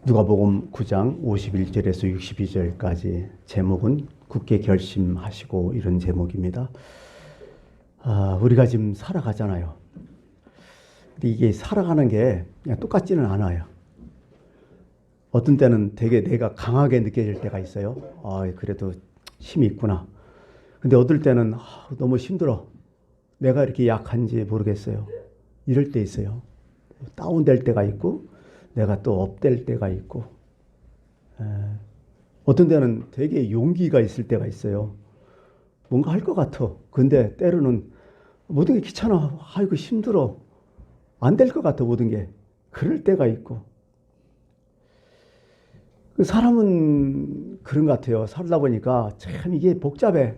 누가복음 9장 51절에서 62절까지 제목은 굳게 결심하시고 이런 제목입니다. 우리가 지금 살아가잖아요. 근데 이게 살아가는 게 그냥 똑같지는 않아요. 어떤 때는 되게 내가 강하게 느껴질 때가 있어요. 그래도 힘이 있구나. 근데 어떨 때는 너무 힘들어. 내가 이렇게 약한지 모르겠어요. 이럴 때 있어요. 다운될 때가 있고 내가 또 업될 때가 있고, 어떤 때는 되게 용기가 있을 때가 있어요. 뭔가 할 것 같아. 근데 때로는 모든 게 귀찮아. 아이고 힘들어. 안 될 것 같아 모든 게. 그럴 때가 있고. 사람은 그런 것 같아요. 살다 보니까 참 이게 복잡해.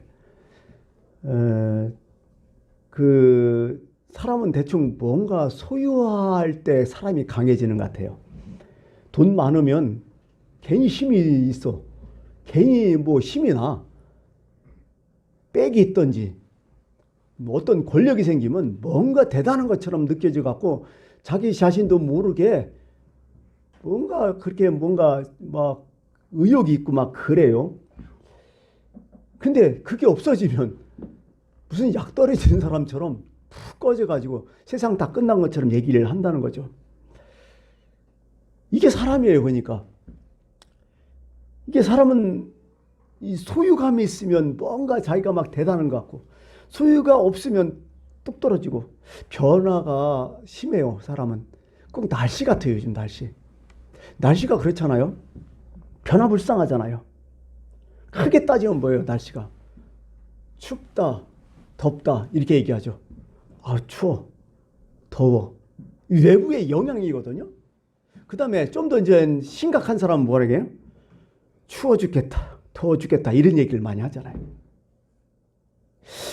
사람은 대충 뭔가 소유할 때 사람이 강해지는 것 같아요. 돈 많으면 괜히 힘이 있어. 괜히 뭐 힘이 나. 빽이 있던지 어떤 권력이 생기면 뭔가 대단한 것처럼 느껴져 갖고 자기 자신도 모르게 뭔가 그렇게 뭔가 막 의욕이 있고 막 그래요. 근데 그게 없어지면 무슨 약 떨어지는 사람처럼 푹 꺼져가지고 세상 다 끝난 것처럼 얘기를 한다는 거죠. 이게 사람이에요. 그러니까 이게 사람은 이 소유감이 있으면 뭔가 자기가 막 대단한 것 같고, 소유가 없으면 뚝 떨어지고. 변화가 심해요. 사람은 꼭 날씨 같아요. 요즘 날씨가 그렇잖아요. 변화불상하잖아요. 크게 따지면 뭐예요? 날씨가 춥다 덥다 이렇게 얘기하죠. 추워 더워. 외부의 영향이거든요. 그 다음에 좀 더 이제 심각한 사람은 뭐라 해요? 추워 죽겠다 더워 죽겠다 이런 얘기를 많이 하잖아요.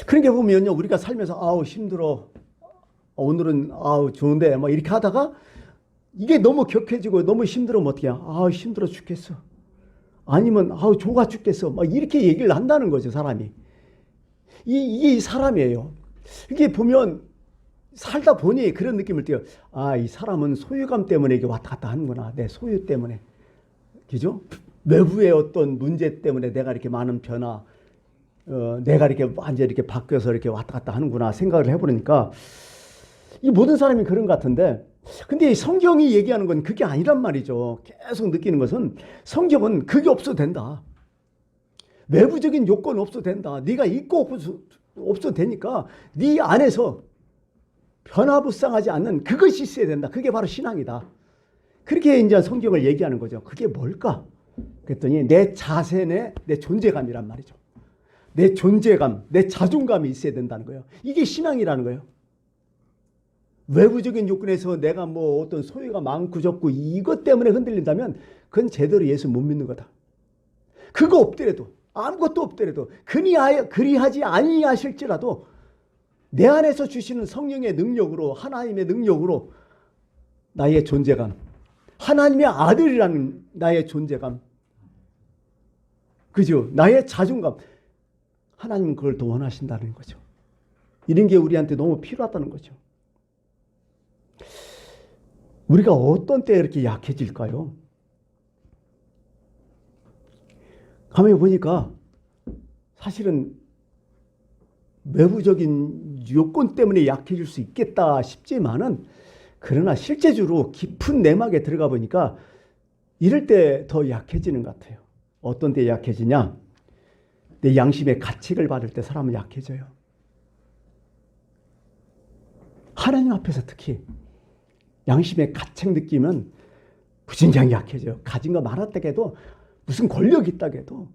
그러니까 보면요, 우리가 살면서 힘들어, 오늘은 좋은데 막 이렇게 하다가 이게 너무 격해지고 너무 힘들으면 어떻게 해요? 힘들어 죽겠어. 아니면 좋아 죽겠어. 막 이렇게 얘기를 한다는 거죠, 사람이. 이게 사람이에요. 이게 보면 살다 보니 그런 느낌을 띄어요. 이 사람은 소유감 때문에 이게 왔다 갔다 하는구나. 내 소유 때문에. 그죠? 외부의 어떤 문제 때문에 내가 이렇게 많은 변화, 내가 이렇게 완전히 이렇게 바뀌어서 이렇게 왔다 갔다 하는구나 생각을 해보니까 이 모든 사람이 그런 것 같은데, 근데 성경이 얘기하는 건 그게 아니란 말이죠. 계속 느끼는 것은 성경은 그게 없어도 된다. 외부적인 요건 없어도 된다. 네가 있고 없어도 되니까 네 안에서 변화불상하지 않는 그것이 있어야 된다. 그게 바로 신앙이다. 그렇게 이제 성경을 얘기하는 거죠. 그게 뭘까? 그랬더니 내 자세 내 존재감이란 말이죠. 내 존재감, 내 자존감이 있어야 된다는 거예요. 이게 신앙이라는 거예요. 외부적인 요건에서 내가 뭐 어떤 소유가 많고 적고 이것 때문에 흔들린다면 그건 제대로 예수 못 믿는 거다. 그거 없더라도, 아무것도 없더라도, 그리하지 아니하실지라도 내 안에서 주시는 성령의 능력으로, 하나님의 능력으로 나의 존재감, 하나님의 아들이라는 나의 존재감, 그죠? 나의 자존감, 하나님은 그걸 더 원하신다는 거죠. 이런 게 우리한테 너무 필요하다는 거죠. 우리가 어떤 때 이렇게 약해질까요? 가만히 보니까 사실은 외부적인 요건 때문에 약해질 수 있겠다 싶지만은, 그러나 실제적으로 깊은 내막에 들어가 보니까 이럴 때 더 약해지는 것 같아요. 어떤 때 약해지냐? 내 양심의 가책을 받을 때 사람은 약해져요. 하나님 앞에서 특히 양심의 가책 느끼면 무진장 약해져요. 가진 거 많았다 해도, 무슨 권력이 있다 해도,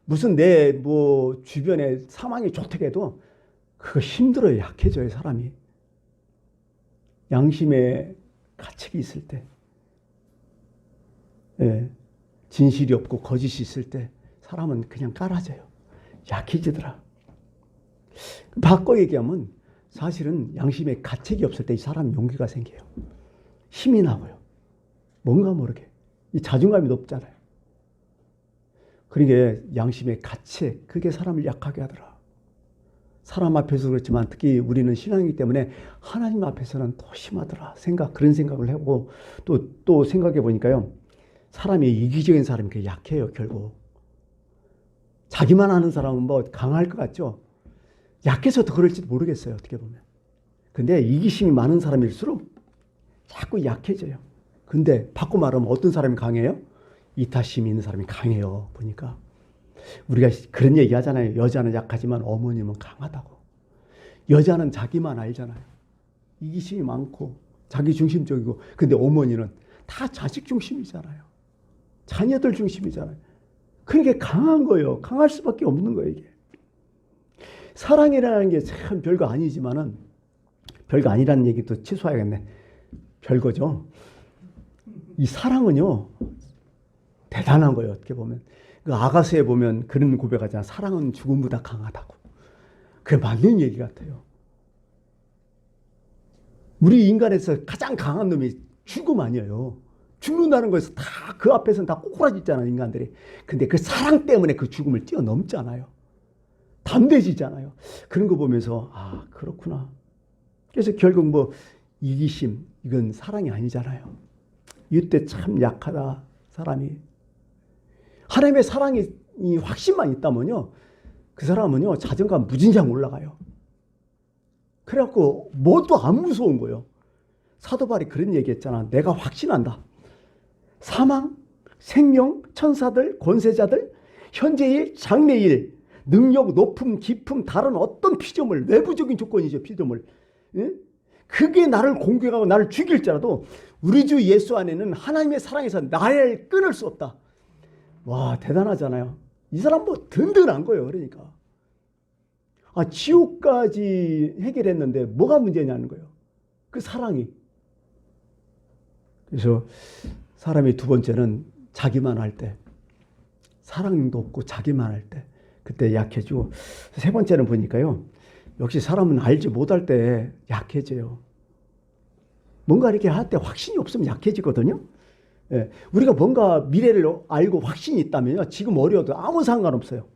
무슨 내 뭐 주변에 상황이 좋다 해도 그거 힘들어요. 약해져요, 사람이. 양심의 가책이 있을 때, 진실이 없고 거짓이 있을 때 사람은 그냥 깔아져요. 약해지더라. 바꿔 얘기하면 사실은 양심의 가책이 없을 때 이 사람 용기가 생겨요. 힘이 나고요. 뭔가 모르게. 이 자존감이 높잖아요. 그러니까 양심의 가책, 그게 사람을 약하게 하더라. 사람 앞에서 그렇지만 특히 우리는 신앙이기 때문에 하나님 앞에서는 더 심하더라. 그런 생각을 하고 또 생각해 보니까요. 사람이 이기적인 사람이 그게 약해요, 결국. 자기만 아는 사람은 뭐 강할 것 같죠? 약해서 더 그럴지도 모르겠어요, 어떻게 보면. 근데 이기심이 많은 사람일수록 자꾸 약해져요. 근데 바꿔 말하면 어떤 사람이 강해요? 이타심이 있는 사람이 강해요, 보니까. 우리가 그런 얘기 하잖아요. 여자는 약하지만 어머님은 강하다고. 여자는 자기만 알잖아요. 이기심이 많고 자기 중심적이고. 근데 어머니는 다 자식 중심이잖아요. 자녀들 중심이잖아요. 그러니까 강한 거예요. 강할 수밖에 없는 거예요, 이게. 사랑이라는 게 참 별거 아니지만은, 별거 아니라는 얘기도 취소해야겠네. 별거죠. 이 사랑은요, 대단한 거예요, 어떻게 보면. 그 아가서에 보면 그런 고백하잖아. 사랑은 죽음보다 강하다고. 그게 맞는 얘기 같아요. 우리 인간에서 가장 강한 놈이 죽음 아니에요. 죽는다는 거에서 다 그 앞에서는 다 꼬꾸라지잖아요, 인간들이. 근데 그 사랑 때문에 그 죽음을 뛰어넘잖아요. 담대지잖아요. 그런 거 보면서 아, 그렇구나. 그래서 결국 뭐 이기심, 이건 사랑이 아니잖아요. 이때 참 약하다, 사람이. 하나님의 사랑이 확신만 있다면요, 그 사람은요 자존감 무진장 올라가요. 그래갖고 뭐도 안 무서운 거예요. 사도 바울이 그런 얘기했잖아. 내가 확신한다. 사망, 생명, 천사들, 권세자들, 현재일, 장래일, 능력, 높음, 깊음, 다른 어떤 피조물, 외부적인 조건이죠, 피조물. 예? 그게 나를 공격하고 나를 죽일지라도 우리 주 예수 안에는 하나님의 사랑에서 나를 끊을 수 없다. 와, 대단하잖아요. 이 사람 뭐 든든한 거예요, 그러니까. 아, 지옥까지 해결했는데 뭐가 문제냐는 거예요. 그 사랑이. 그래서 사람이 두 번째는 자기만 할 때, 사랑도 없고 자기만 할 때, 그때 약해지고, 세 번째는 보니까요, 역시 사람은 알지 못할 때 약해져요. 뭔가 이렇게 할 때 확신이 없으면 약해지거든요. 예, 우리가 뭔가 미래를 알고 확신이 있다면요, 지금 어려워도 아무 상관없어요.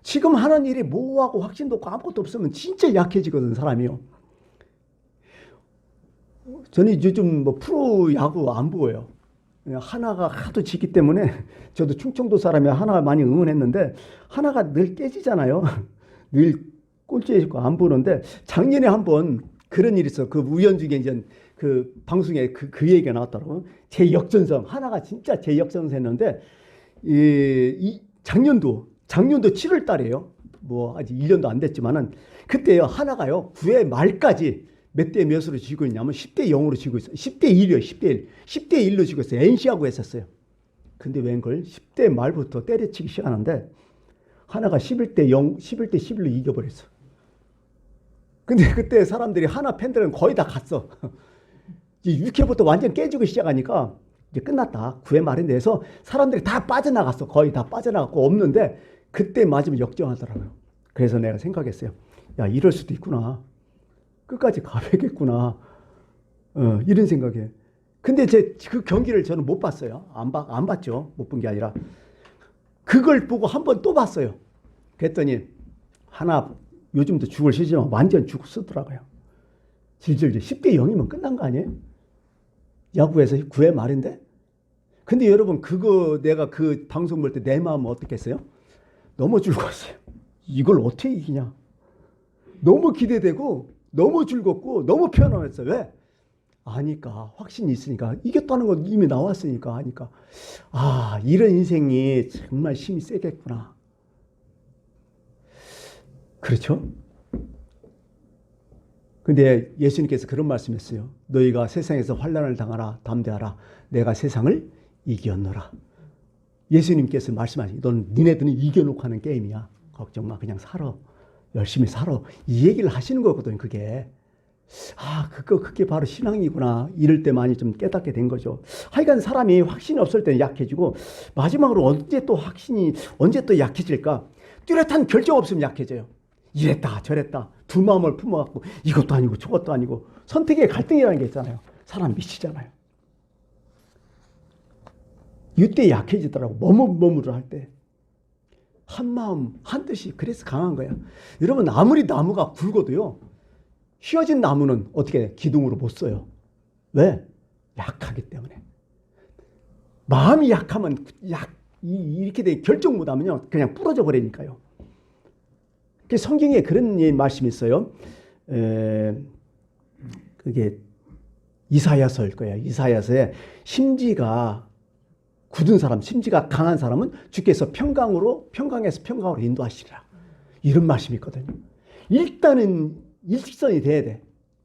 지금 하는 일이 뭐하고 확신도 없고 아무것도 없으면 진짜 약해지거든, 사람이요. 저는 요즘 뭐 프로 야구 안 보여요. 하나가 하도 지기 때문에. 저도 충청도 사람이 하나 많이 응원했는데 하나가 늘 깨지잖아요. 늘 꼴찌에 있고 안 보는데, 작년에 한번 그런 일이 있어. 그 우연 중에 이제 그 방송에 그 얘기가 나왔더라고요. 제역전성. 하나가 진짜 제역전성했는데, 이 작년도 7월 달이에요. 뭐 아직 1년도 안 됐지만은, 그때요 하나가요 9회 말까지 몇 대 몇으로 지고 있냐면 10대 0으로 지고 있어요. 10대 1이요. 10대 1. 10대 1로 지고 있어요. NC하고 했었어요. 근데 웬걸 10대 말부터 때려치기 시작하는데 하나가 11대 0, 11대 11로 이겨버렸어. 근데 그때 사람들이 하나 팬들은 거의 다 갔어. 이제 6회부터 완전 깨지고 시작하니까 이제 끝났다. 9회 말인데 해서 사람들이 다 빠져나갔어. 거의 다 빠져나갔고 없는데 그때 맞으면 역전하더라고요. 그래서 내가 생각했어요. 야, 이럴 수도 있구나. 끝까지 가야겠구나. 이런 생각에. 근데 그 경기를 저는 못 봤어요. 안 봤죠. 못 본 게 아니라. 그걸 보고 한 번 또 봤어요. 그랬더니 하나 요즘도 죽을 시지만 완전 죽 쓰더라고요. 질질질. 10대 0이면 끝난 거 아니에요? 야구에서 9회 말인데? 근데 여러분, 그거 내가 그 방송 볼 때 내 마음은 어떻겠어요? 너무 즐거웠어요. 이걸 어떻게 이기냐. 너무 기대되고 너무 즐겁고 너무 편안했어요. 왜? 아니까, 확신이 있으니까. 이겼다는 건 이미 나왔으니까 하니까, 아, 이런 인생이 정말 힘이 세겠구나. 그렇죠? 근데 예수님께서 그런 말씀했어요. 너희가 세상에서 환난을 당하라, 담대하라. 내가 세상을 이겼노라. 예수님께서 말씀하시니, 넌 니네들은 이겨놓고 하는 게임이야. 걱정 마, 그냥 살아. 열심히 살아. 이 얘기를 하시는 거거든요, 그게. 아, 그게 바로 신앙이구나. 이럴 때 많이 좀 깨닫게 된 거죠. 하여간 사람이 확신이 없을 때는 약해지고, 마지막으로 언제 또 약해질까? 뚜렷한 결정 없으면 약해져요. 이랬다, 저랬다. 두 마음을 품어갖고, 이것도 아니고 저것도 아니고, 선택의 갈등이라는 게 있잖아요. 사람 미치잖아요. 이때 약해지더라고. 머무르 할 때. 한 마음, 한 뜻이. 그래서 강한 거야. 여러분, 아무리 나무가 굵어도요, 휘어진 나무는 어떻게 기둥으로 못 써요. 왜? 약하기 때문에. 마음이 약하면 이렇게 돼 결정 못하면요 그냥 부러져 버리니까요. 성경에 그런 말씀이 있어요. 그게 이사야서일 거예요. 이사야서에 심지가 굳은 사람, 심지가 강한 사람은 주께서 평강에서 평강으로 인도하시리라. 이런 말씀이 있거든요. 일단은 일직선이 돼야 돼.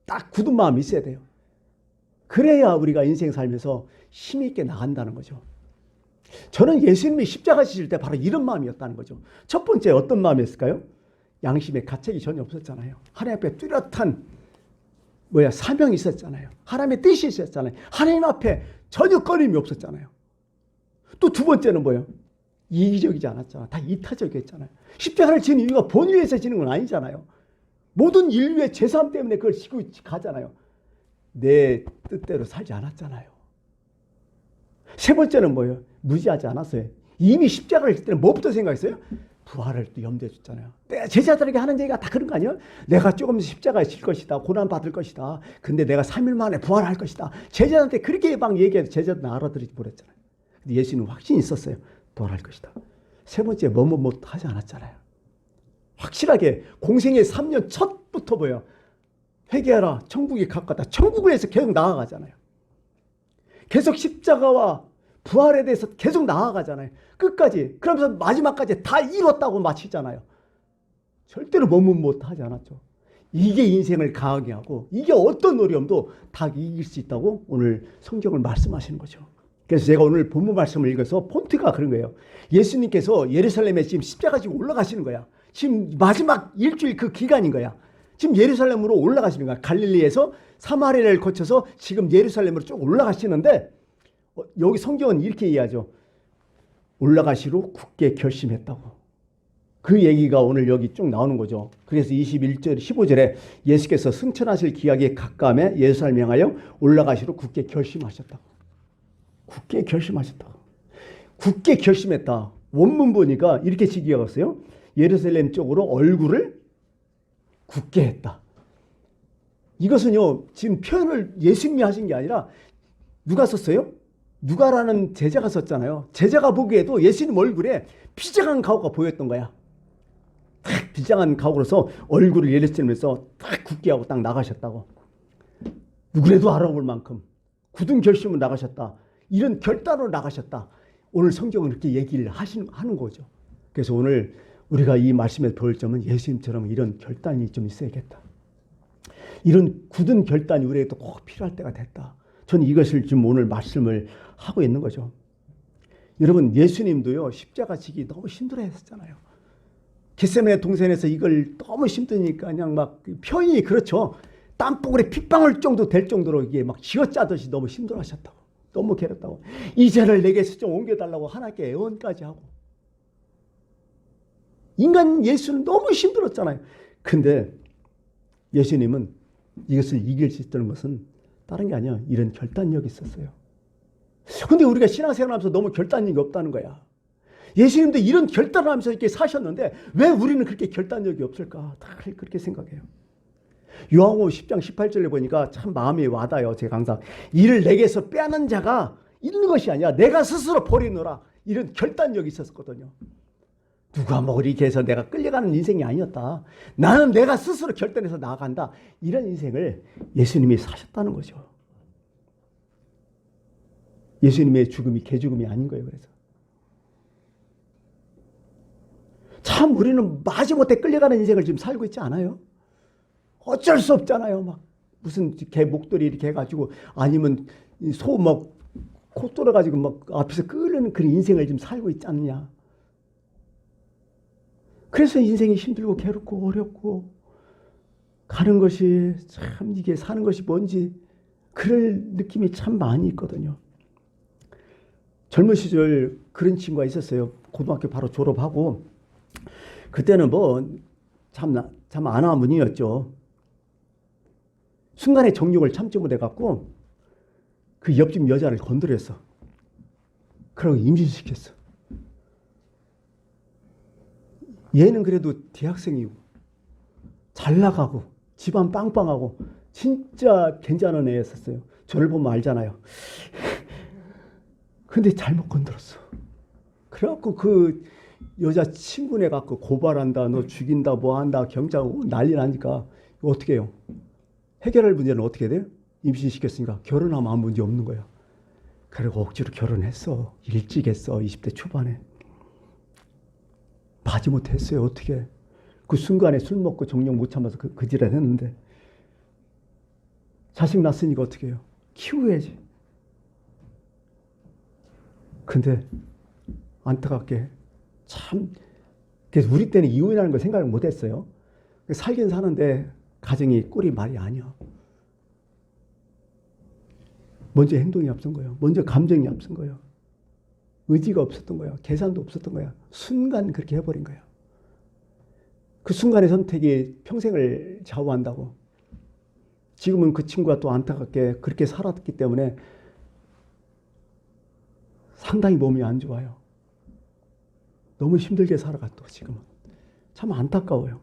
딱 굳은 마음이 있어야 돼요. 그래야 우리가 인생 살면서 힘 있게 나간다는 거죠. 저는 예수님이 십자가 지실 때 바로 이런 마음이었다는 거죠. 첫 번째 어떤 마음이었을까요? 양심에 가책이 전혀 없었잖아요. 하나님 앞에 뚜렷한 사명이 있었잖아요. 하나님의 뜻이 있었잖아요. 하나님 앞에 전혀 꺼림이 없었잖아요. 또 두 번째는 뭐예요? 이기적이지 않았잖아요. 다 이타적이었잖아요. 십자가를 지는 이유가 본위에서 지는 건 아니잖아요. 모든 인류의 죄사함 때문에 그걸 지고 가잖아요. 내 뜻대로 살지 않았잖아요. 세 번째는 뭐예요? 무지하지 않았어요. 이미 십자가를 질 때는 뭐부터 생각했어요? 부활을 또 염두에 줬잖아요. 내가 제자들에게 하는 얘기가 다 그런 거 아니에요? 내가 조금 십자가에 질 것이다. 고난받을 것이다. 근데 내가 3일 만에 부활할 것이다. 제자들한테 그렇게 막 얘기해도 제자들은 알아들이지 못했잖아요. 근데 예수님은 확신이 있었어요. 부활할 것이다. 세 번째 뭐뭐 하지 않았잖아요. 확실하게 공생의 3년 첫부터 뭐예요? 회개하라. 천국이 가깝다. 천국을 해서 계속 나아가잖아요. 계속 십자가와 부활에 대해서 계속 나아가잖아요. 끝까지. 그러면서 마지막까지 다 이뤘다고 마치잖아요. 절대로 못하지 않았죠. 이게 인생을 강하게 하고 이게 어떤 어려움도 다 이길 수 있다고 오늘 성경을 말씀하시는 거죠. 그래서 제가 오늘 본문 말씀을 읽어서 폰트가 그런 거예요. 예수님께서 예루살렘에 지금 십자가 지고 올라가시는 거야. 지금 마지막 일주일 그 기간인 거야. 지금 예루살렘으로 올라가시는 거야. 갈릴리에서 사마리아를 거쳐서 지금 예루살렘으로 쭉 올라가시는데 여기 성경은 이렇게 이해하죠. 올라가시로 굳게 결심했다고. 그 얘기가 오늘 여기 쭉 나오는 거죠. 그래서 21절, 15절에 예수께서 승천하실 기약에 가까움에 예루살렘 향하여 올라가시로 굳게 결심하셨다고. 굳게 결심하셨다고. 굳게 결심했다. 원문 보니까 이렇게 지기가 왔어요. 예루살렘 쪽으로 얼굴을 굳게 했다. 이것은요, 지금 표현을 예수님이 하신 게 아니라 누가 썼어요? 누가라는 제자가 썼잖아요. 제자가 보기에도 예수님 얼굴에 비장한 각오가 보였던 거야. 딱 비장한 각오로서 얼굴을 예루살렘에서 딱 굳게 하고 딱 나가셨다고. 누구라도 알아볼 만큼 굳은 결심으로 나가셨다. 이런 결단으로 나가셨다. 오늘 성경은 이렇게 얘기를 하는 거죠. 그래서 오늘 우리가 이 말씀에서 배울 점은 예수님처럼 이런 결단이 좀 있어야겠다. 이런 굳은 결단이 우리에게도 꼭 필요할 때가 됐다. 저는 이것을 지금 오늘 말씀을 하고 있는 거죠. 여러분, 예수님도요, 십자가 지기 너무 힘들어 했었잖아요. 겟세마네 동산에서 이걸 너무 힘드니까 그냥 막 표현이 그렇죠. 땀방울에 핏방울 정도 될 정도로 이게 막 쥐어짜듯이 너무 힘들어 하셨다고. 너무 괴롭다고. 이 죄를 내게서 좀 옮겨달라고 하나님께 애원까지 하고. 인간 예수는 너무 힘들었잖아요. 근데 예수님은 이것을 이길 수 있다는 것은 다른 게 아니야. 이런 결단력이 있었어요. 근데 우리가 신앙생활 하면서 너무 결단력이 없다는 거야. 예수님도 이런 결단을 하면서 이렇게 사셨는데 왜 우리는 그렇게 결단력이 없을까? 다 그렇게 생각해요. 요한복음 10장 18절에 보니까 참 마음이 와닿아요. 제가 항상 이를 내게서 빼앗는 자가 있는 것이 아니라 내가 스스로 버리노라. 이런 결단력이 있었거든요. 누가 뭐 이렇게 해서 내가 끌려가는 인생이 아니었다. 나는 내가 스스로 결단해서 나아간다. 이런 인생을 예수님이 사셨다는 거죠. 예수님의 죽음이 개죽음이 아닌 거예요. 그래서 참 우리는 마지못해 끌려가는 인생을 지금 살고 있지 않아요? 어쩔 수 없잖아요. 막 무슨 개 목도리 이렇게 해가지고 아니면 소 막 코 뚫어가지고 막 앞에서 끌는 그런 인생을 지금 살고 있지 않느냐. 그래서 인생이 힘들고 괴롭고 어렵고 가는 것이 참 이게 사는 것이 뭔지 그럴 느낌이 참 많이 있거든요. 젊은 시절 그런 친구가 있었어요. 고등학교 바로 졸업하고 그때는 뭐 참 아나무니였죠. 순간에 정욕을 참지 못해갖고 그 옆집 여자를 건드렸어. 그러고 임신시켰어. 얘는 그래도 대학생이고 잘 나가고 집안 빵빵하고 진짜 괜찮은 애였었어요. 저를 보면 알잖아요. 근데 잘못 건드렸어. 그래갖고 그 여자 친구네 갖고 고발한다, 너 죽인다, 뭐 한다, 경찰 난리 나니까 이거 어떻게 해요? 해결할 문제는 어떻게 돼요? 임신시켰으니까 결혼하면 아무 문제 없는 거야. 그리고 억지로 결혼했어. 일찍 했어. 20대 초반에. 마지못해 했어요. 어떻게. 그 순간에 술 먹고 정령 못 참아서 그 지랄 했는데. 자식 낳았으니까 어떻게 해요? 키워야지. 근데 안타깝게 참, 그래서 우리 때는 이혼이라는 걸 생각을 못 했어요. 살긴 사는데 가정이 꼴이 말이 아니야. 먼저 행동이 앞선 거예요. 먼저 감정이 앞선 거예요. 의지가 없었던 거예요. 계산도 없었던 거예요. 순간 그렇게 해버린 거예요. 그 순간의 선택이 평생을 좌우한다고. 지금은 그 친구가 또 안타깝게 그렇게 살았기 때문에 상당히 몸이 안 좋아요. 너무 힘들게 살아가 또 지금은. 참 안타까워요.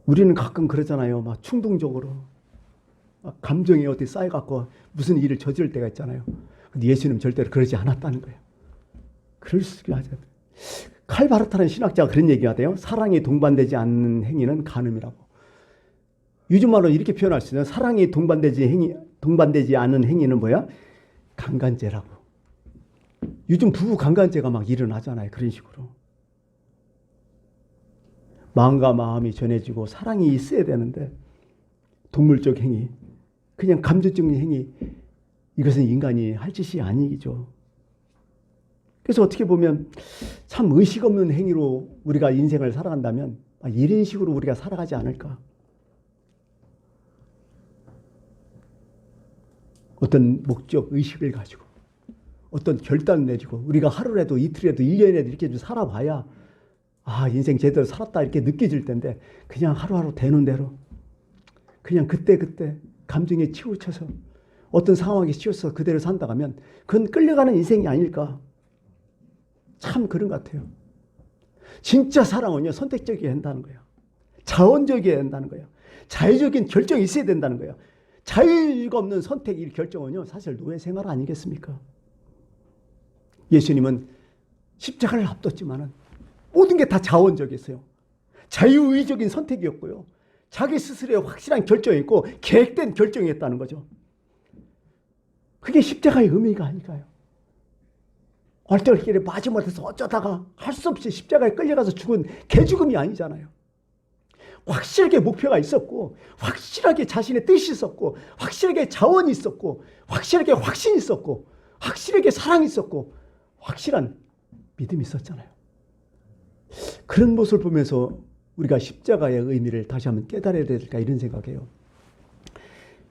우리는 가끔 그러잖아요. 막 충동적으로. 막 감정이 어디 쌓여갖고 무슨 일을 저지를 때가 있잖아요. 근데 예수님은 절대로 그러지 않았다는 거예요. 그럴 수가 하죠. 칼바르타라는 신학자가 그런 얘기가 돼요. 사랑이 동반되지 않는 행위는 간음이라고. 요즘 말로 이렇게 표현할 수 있어요. 사랑이 동반되지 않은 행위는 뭐야? 강간죄라고. 요즘 부부 강간죄가 막 일어나잖아요. 그런 식으로. 마음과 마음이 전해지고 사랑이 있어야 되는데 동물적 행위, 그냥 감정적 행위, 이것은 인간이 할 짓이 아니죠. 그래서 어떻게 보면 참 의식 없는 행위로 우리가 인생을 살아간다면 이런 식으로 우리가 살아가지 않을까. 어떤 목적, 의식을 가지고 어떤 결단을 내리고 우리가 하루라도 이틀이라도 1년이라도 이렇게 좀 살아봐야 아, 인생 제대로 살았다 이렇게 느껴질 텐데 그냥 하루하루 되는 대로 그냥 그때그때 감정에 치우쳐서 어떤 상황에 치우쳐서 그대로 산다 하면 그건 끌려가는 인생이 아닐까. 참 그런 것 같아요. 진짜 사랑은요, 선택적이어야 한다는 거예요. 자원적이어야 한다는 거예요. 자유적인 결정이 있어야 된다는 거예요. 자유가 없는 선택, 이 결정은요, 사실 노예 생활 아니겠습니까? 예수님은 십자가를 앞뒀지만은 모든 게 다 자원적이었어요. 자유의적인 선택이었고요. 자기 스스로의 확실한 결정이었고 계획된 결정이었다는 거죠. 그게 십자가의 의미가 아닐까요? 얼떨결에 마지못해서 어쩌다가 할 수 없이 십자가에 끌려가서 죽은 개죽음이 아니잖아요. 확실하게 목표가 있었고 확실하게 자신의 뜻이 있었고 확실하게 자원이 있었고 확실하게 확신이 있었고 확실하게 사랑이 있었고 확실한 믿음이 있었잖아요. 그런 모습을 보면서 우리가 십자가의 의미를 다시 한번 깨달아야 될까 이런 생각해요.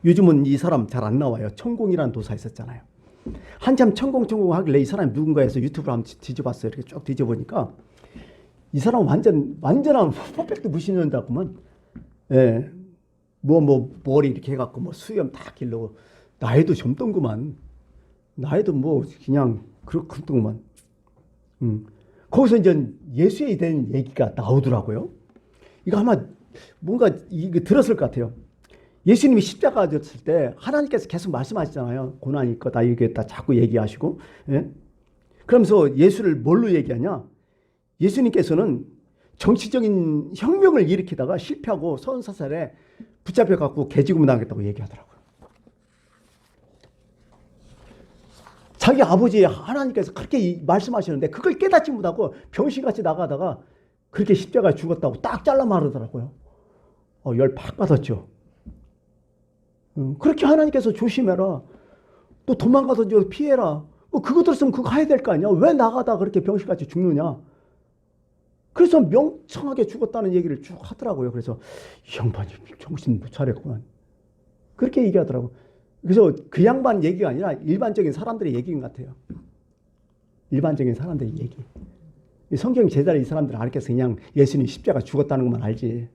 요즘은 이 사람 잘 안 나와요. 천공이라는 도사 있었잖아요. 한참 천공 하길래 이 사람이 누군가 해서 유튜브를 한번 뒤져봤어요. 이렇게 쭉 뒤져보니까 이 사람은 완전한 퍼펙트 무신론자구만. 예. 머리 이렇게 해갖고 수염 다 길르고 나이도 젊던구만. 나이도 그냥 그렇던구만. 거기서 이제 예수에 대한 얘기가 나오더라고요. 이거 아마 뭔가 이거 들었을 것 같아요. 예수님이 십자가 졌을 때 하나님께서 계속 말씀하시잖아요. 고난이 있거다 이게 다 자꾸 얘기하시고. 예? 그러면서 예수를 뭘로 얘기하냐? 예수님께서는 정치적인 혁명을 일으키다가 실패하고 34살에 붙잡혀갖고 개지금 당했다고 얘기하더라고요. 자기 아버지 하나님께서 그렇게 말씀하시는데 그걸 깨닫지 못하고 병신같이 나가다가 그렇게 십자가에 죽었다고 딱 잘라 말하더라고요. 열 팍 받았죠. 그렇게 하나님께서 조심해라. 또 도망가서 피해라. 그거 들었으면 그거 해야 될 거 아니야. 왜 나가다 그렇게 병신같이 죽느냐. 그래서 명청하게 죽었다는 얘기를 쭉 하더라고요. 그래서 이 양반이 정신 못 차렸구만. 그렇게 얘기하더라고요. 그래서 그 양반 얘기가 아니라 일반적인 사람들의 얘기인 것 같아요. 일반적인 사람들의 얘기. 성경 제자를 이 사람들 가르쳐서 그냥 예수님 십자가 죽었다는 것만 알지.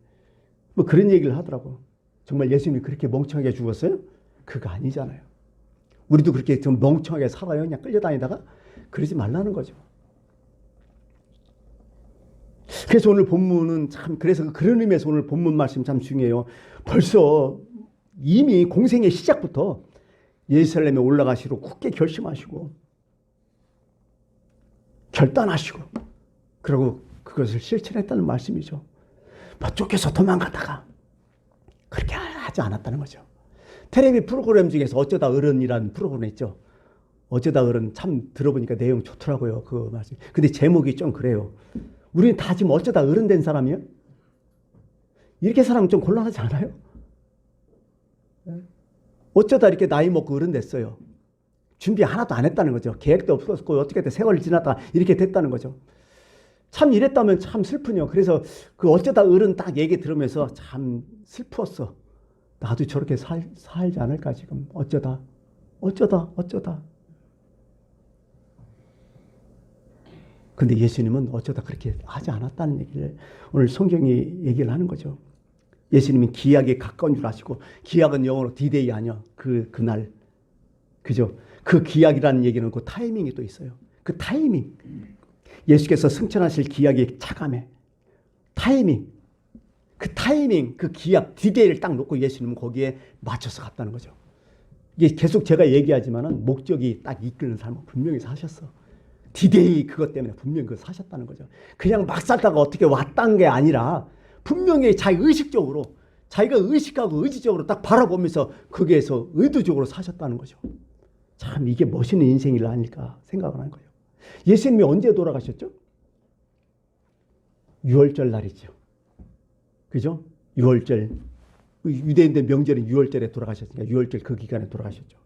그런 얘기를 하더라고. 정말 예수님이 그렇게 멍청하게 죽었어요? 그거 아니잖아요. 우리도 그렇게 좀 멍청하게 살아요. 그냥 끌려다니다가 그러지 말라는 거죠. 그래서 오늘 본문은 참, 그래서 그런 의미에서 오늘 본문 말씀 참 중요해요. 벌써 이미 공생의 시작부터 예루살렘에 올라가시러 굳게 결심하시고 결단하시고 그리고 그것을 실천했다는 말씀이죠. 뭐 쫓겨서 도망가다가 그렇게 하지 않았다는 거죠. 텔레비 프로그램 중에서 어쩌다 어른이라는 프로그램 있죠. 어쩌다 어른 참 들어보니까 내용 좋더라고요. 그 말씀. 근데 제목이 좀 그래요. 우리는 다 지금 어쩌다 어른 된 사람이에요? 이렇게 사람은 좀 곤란하지 않아요? 어쩌다 이렇게 나이 먹고 어른 됐어요. 준비 하나도 안 했다는 거죠. 계획도 없었고 어떻게 세월이 지났다 이렇게 됐다는 거죠. 참 이랬다면 참 슬프요. 그래서 그 어쩌다 어른 딱 얘기 들으면서 참 슬펐어. 나도 저렇게 살지 않을까 지금. 어쩌다. 근데 예수님은 어쩌다 그렇게 하지 않았다는 얘기를 오늘 성경이 얘기를 하는 거죠. 예수님은 기약에 가까운 줄 아시고, 기약은 영어로 디데이 아니야. 그날. 그죠? 그 기약이라는 얘기는 그 타이밍이 또 있어요. 그 타이밍. 예수께서 승천하실 기약의 차감에 타이밍. 그 타이밍, 그 기약, 디데이를 딱 놓고 예수님은 거기에 맞춰서 갔다는 거죠. 이게 계속 제가 얘기하지만은 목적이 딱 이끄는 삶을 분명히 사셨어. 디데이 그것 때문에 분명히 그걸 사셨다는 거죠. 그냥 막 살다가 어떻게 왔다는 게 아니라 분명히 자기 의식적으로 자기가 의식하고 의지적으로 딱 바라보면서 거기에서 의도적으로 사셨다는 거죠. 참 이게 멋있는 인생이 아닐까 생각을 하는 거예요. 예수님이 언제 돌아가셨죠? 6월절 날이죠. 그죠? 6월절. 유대인들 명절인 6월절에 돌아가셨으니까 6월절 그 기간에 돌아가셨죠.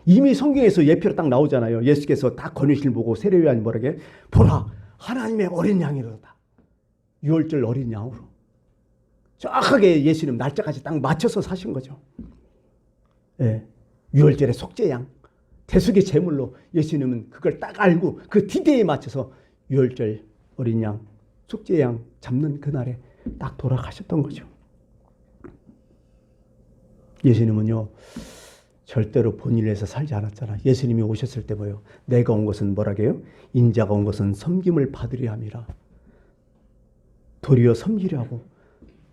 이미 성경에서 예표로 딱 나오잖아요. 예수께서 딱 건유실 보고 세례요한이 뭐라게? 보라, 하나님의 어린 양이로다. 6월절 어린 양으로. 정확하게 예수님 날짜까지 딱 맞춰서 사신 거죠. 예, 6월절의 속죄양, 대속의 제물로 예수님은 그걸 딱 알고 그 디데이에 맞춰서 6월절 어린 양, 속죄양 잡는 그날에 딱 돌아가셨던 거죠. 예수님은요, 절대로 본인을 위해서 살지 않았잖아. 예수님이 오셨을 때 뭐예요? 내가 온 것은 뭐라게요? 인자가 온 것은 섬김을 받으려 함이라. 도리어 섬기려 하고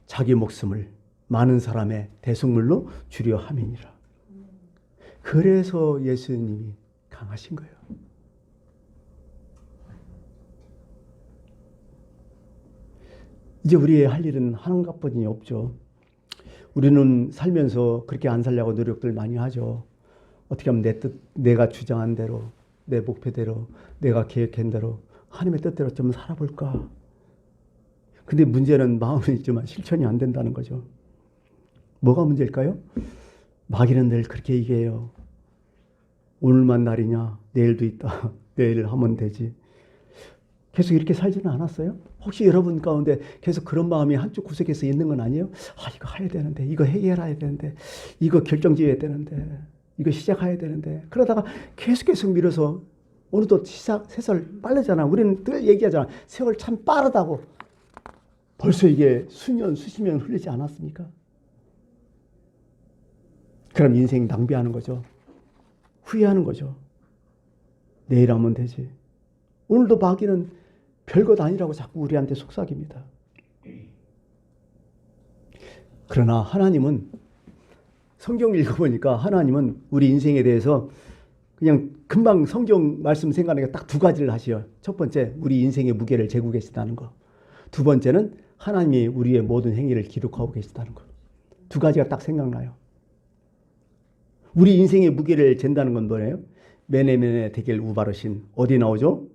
자기 목숨을 많은 사람의 대속물로 주려 함이니라. 그래서 예수님이 강하신 거예요. 이제 우리의 할 일은 한 가뿐이 없죠. 우리는 살면서 그렇게 안 살려고 노력들 많이 하죠. 어떻게 하면 내 뜻, 내가 주장한 대로, 내 목표대로, 내가 계획한 대로, 하나님의 뜻대로 좀 살아볼까. 근데 문제는 마음은 있지만 실천이 안 된다는 거죠. 뭐가 문제일까요? 마귀는 늘 그렇게 얘기해요. 오늘만 날이냐? 내일도 있다. 내일 하면 되지. 계속 이렇게 살지는 않았어요? 혹시 여러분 가운데 계속 그런 마음이 한쪽 구석에서 있는 건 아니에요? 아, 이거 해야 되는데, 이거 해결해야 되는데, 이거 결정지어야 되는데, 이거 시작해야 되는데. 그러다가 계속 밀어서 어느덧 세월 빠르잖아. 우리는 늘 얘기하잖아. 세월 참 빠르다고. 벌써 이게 수년, 수십 년 흘리지 않았습니까? 그럼 인생 낭비하는 거죠. 후회하는 거죠. 내일 하면 되지. 오늘도 마귀는 별것 아니라고 자꾸 우리한테 속삭입니다. 그러나 하나님은, 성경 읽어보니까 하나님은 우리 인생에 대해서 그냥 금방 성경 말씀 생각하니까 딱 두 가지를 하시요. 첫 번째, 우리 인생의 무게를 재고 계시다는 거. 두 번째는 하나님이 우리의 모든 행위를 기록하고 계시다는 거. 두 가지가 딱 생각나요. 우리 인생의 무게를 잰다는 건 뭐예요? 메네메네 데겔 우바르신. 어디 나오죠?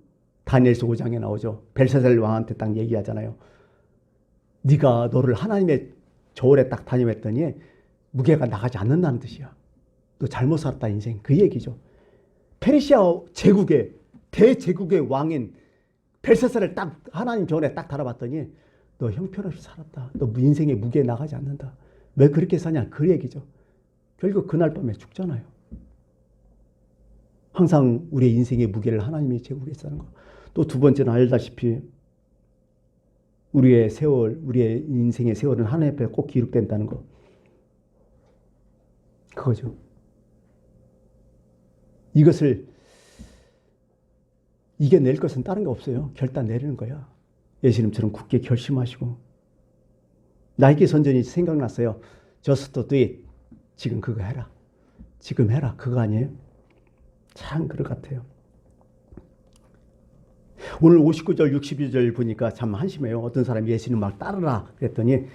다니엘서 5장에 나오죠. 벨사살 왕한테 딱 얘기하잖아요. 네가 너를 하나님의 저울에 딱 다녀왔더니 무게가 나가지 않는다는 뜻이야. 너 잘못 살았다 인생. 그 얘기죠. 페르시아 제국의 대제국의 왕인 벨사살을 딱 하나님 저울에 딱 달아봤더니 너 형편없이 살았다. 너 인생의 무게 나가지 않는다. 왜 그렇게 사냐? 그 얘기죠. 결국 그날 밤에 죽잖아요. 항상 우리의 인생의 무게를 하나님이 재고 계시다는 거. 또 두 번째는 알다시피 우리의 세월, 우리의 인생의 세월은 하나님 앞에 꼭 기록된다는 거. 그거죠. 이것을 이겨낼 것은 다른 게 없어요. 결단 내리는 거야. 예수님처럼 굳게 결심하시고. 나이키 선전이 생각났어요. Just do it. 지금 그거 해라. 지금 해라. 그거 아니에요? 참 그럴 것 같아요. 오늘 59절 62절 보니까 참 한심해요. 어떤 사람이 예수님 막 따르라 그랬더니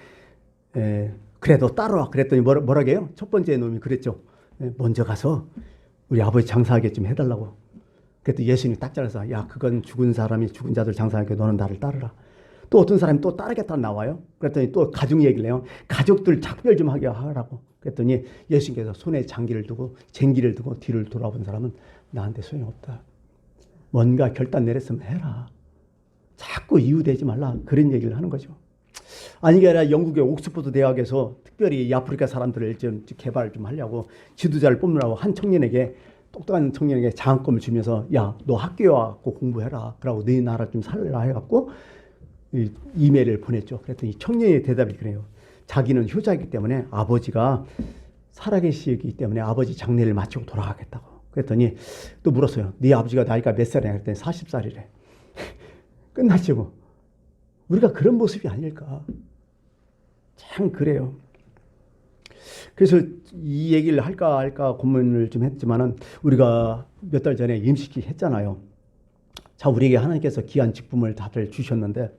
그래도 따라와 그랬더니 뭐라고 해요? 첫 번째 놈이 그랬죠. 먼저 가서 우리 아버지 장사하게 좀 해달라고. 그랬더니 예수님이 딱 잘라서 야 그건 죽은 사람이 죽은 자들 장사하게 너는 나를 따르라. 또 어떤 사람이 또 따르겠다 나와요. 그랬더니 또 가족 얘기를 해요. 가족들 작별 좀 하게 하라고. 그랬더니 예수님께서 손에 장기를 두고 쟁기를 두고 뒤를 돌아본 사람은 나한테 소용없다. 뭔가 결단 내렸으면 해라. 자꾸 이유되지 말라. 그런 얘기를 하는 거죠. 아니 게 아니라 영국의 옥스퍼드 대학에서 특별히 이 아프리카 사람들을 좀 개발을 좀 하려고 지도자를 뽑느라고 한 청년에게 똑똑한 청년에게 장학금을 주면서 야, 너 학교에 와서 공부해라. 그러고 너희 나라 좀 살라 해갖고 이메일을 보냈죠. 그랬더니 청년의 대답이 그래요. 자기는 효자이기 때문에 아버지가 살아계시기 때문에 아버지 장례를 마치고 돌아가겠다고. 그랬더니 또 물었어요. 네 아버지가 나이가 몇 살이냐 그랬더니 40살이래. 끝났지 뭐. 우리가 그런 모습이 아닐까. 참 그래요. 그래서 이 얘기를 할까 고민을 좀 했지만은 우리가 몇 달 전에 임식기 했잖아요. 자, 우리에게 하나님께서 귀한 직분을 다들 주셨는데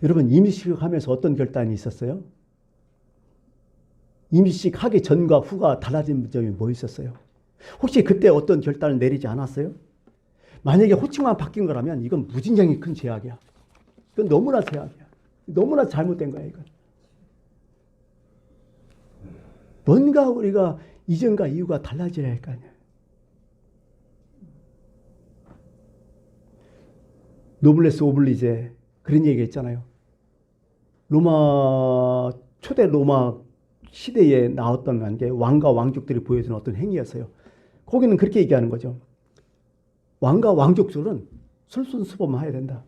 여러분 임식 하면서 어떤 결단이 있었어요? 임식 하기 전과 후가 달라진 점이 뭐 있었어요? 혹시 그때 어떤 결단을 내리지 않았어요? 만약에 호칭만 바뀐 거라면 이건 무진장이 큰 죄악이야. 이건 너무나 죄악이야. 너무나 잘못된 거야 이건. 뭔가 우리가 이전과 이후가 달라져야 할 거 아니야. 노블레스 오블리제 그런 얘기 했잖아요. 초대 로마 시대에 나왔던 게 왕과 왕족들이 보여주는 어떤 행위였어요. 거기는 그렇게 얘기하는 거죠. 왕과 왕족들은 솔선수범해야 된다.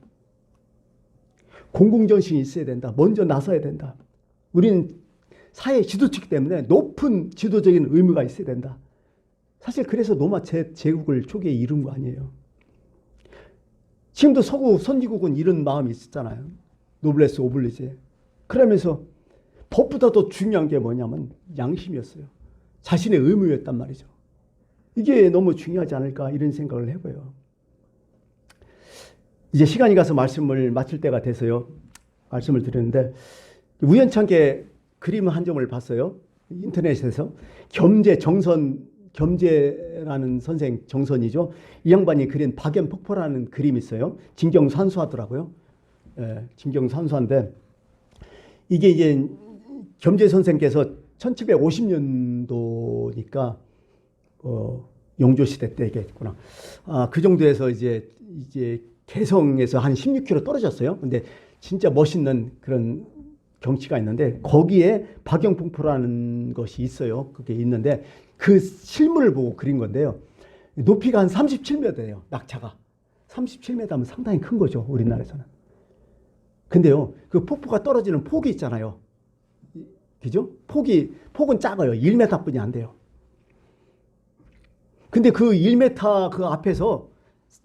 공공정신이 있어야 된다. 먼저 나서야 된다. 우리는 사회 지도체이기 때문에 높은 지도적인 의무가 있어야 된다. 사실 그래서 로마 제국을 초기에 이룬 거 아니에요. 지금도 서구 선진국은 이런 마음이 있었잖아요. 노블레스 오블리제. 그러면서 법보다 더 중요한 게 뭐냐면 양심이었어요. 자신의 의무였단 말이죠. 이게 너무 중요하지 않을까 이런 생각을 해봐요. 이제 시간이 가서 말씀을 마칠 때가 돼서요. 말씀을 드렸는데 우연찮게 그림 한 점을 봤어요. 인터넷에서 겸재라는 선생 정선이죠. 이 양반이 그린 박연폭포라는 그림이 있어요. 진경산수하더라고요. 진경산수인데 이게 이제 겸재 선생께서 1750년도니까 용조시대 때겠구나. 그 정도에서 이제 개성에서 한 16km 떨어졌어요. 근데 진짜 멋있는 그런 경치가 있는데 거기에 박연폭포라는 것이 있어요. 그게 있는데 그 실물을 보고 그린 건데요. 높이가 한 37m예요. 낙차가. 37m면 상당히 큰 거죠. 우리나라에서는. 근데요. 그 폭포가 떨어지는 폭이 있잖아요. 그죠? 폭은 작아요. 1m뿐이 안 돼요. 근데 그 1m 그 앞에서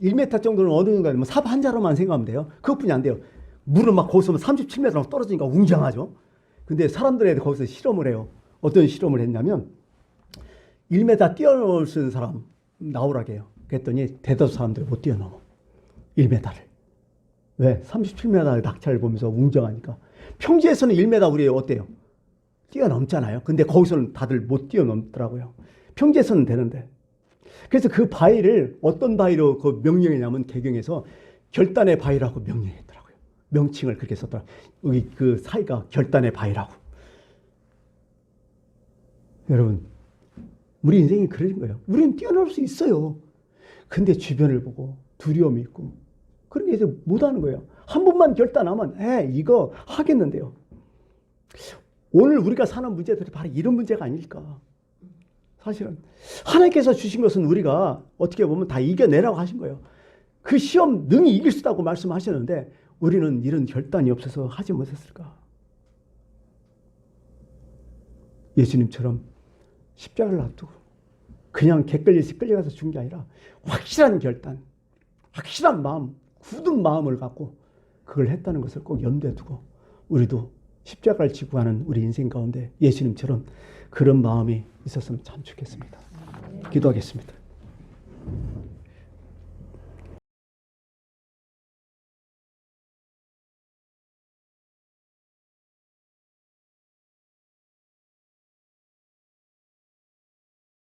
1m 정도는 어느 정도 되면 삽 한 자루만 생각하면 돼요. 그것뿐이 안 돼요. 물은 막 거기서 37m로 떨어지니까 웅장하죠. 근데 사람들이 거기서 실험을 해요. 어떤 실험을 했냐면 1m 뛰어넘을 수 있는 사람 나오라고 해요. 그랬더니 대다수 사람들이 못 뛰어넘어. 1m를. 왜? 37m의 낙차를 보면서 웅장하니까. 평지에서는 1m 우리 어때요? 뛰어넘잖아요. 근데 거기서는 다들 못 뛰어넘더라고요. 평지에서는 되는데. 그래서 그 바위를 어떤 바위로 그 명령했냐면 개경에서 결단의 바위라고 명령했더라고요. 명칭을 그렇게 썼더라고요. 여기 그 사이가 결단의 바위라고. 여러분, 우리 인생이 그런 거예요. 우리는 뛰어넘을 수 있어요. 근데 주변을 보고 두려움이 있고 그런 게 이제 못하는 거예요. 한 번만 결단하면 이거 하겠는데요. 오늘 우리가 사는 문제들이 바로 이런 문제가 아닐까. 사실은 하나님께서 주신 것은 우리가 어떻게 보면 다 이겨내라고 하신 거예요. 그 시험 능히 이길 수 있다고 말씀하셨는데 우리는 이런 결단이 없어서 하지 못했을까. 예수님처럼 십자가를 앞두고 그냥 객걸려서 끌려가서 죽은 게 아니라 확실한 결단, 확실한 마음, 굳은 마음을 갖고 그걸 했다는 것을 꼭 염두에 두고 우리도 십자가를 지고 가는 우리 인생 가운데 예수님처럼 그런 마음이 있었으면 참 좋겠습니다. 기도하겠습니다.